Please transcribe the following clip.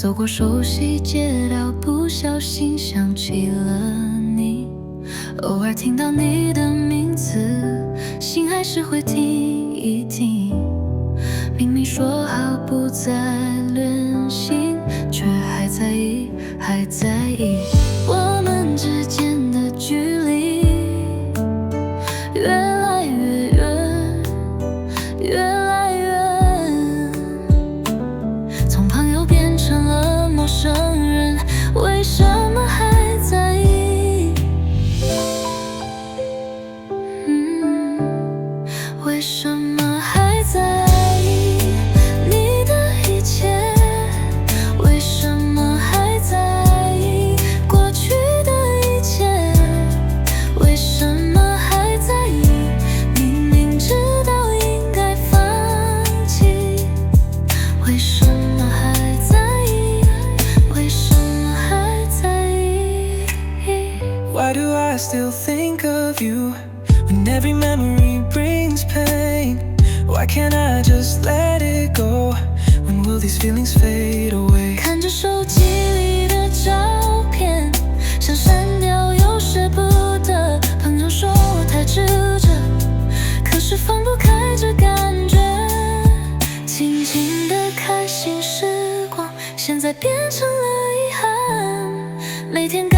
走过熟悉街道，不小心想起了你。偶尔听到你的名字，心还是会停一停。明明说好不再联系，却还在意，还在意。我们之间的距离越来越远，越来越远。从朋友变成了陌生人，为什么还在意？为什么还在意你的一切？为什么还在意过去的一切？为什么还在意？明明知道应该放弃，为什么还在意？为什么还在意 Why do I still think of you when every memory brings pain? Why can't I just let it go? When will these feelings fade away? 看着手机里的照片，想删掉又舍不得。朋友说我太执着，可是放不开这感觉。静静的开心时光，现在变成了遗憾。每天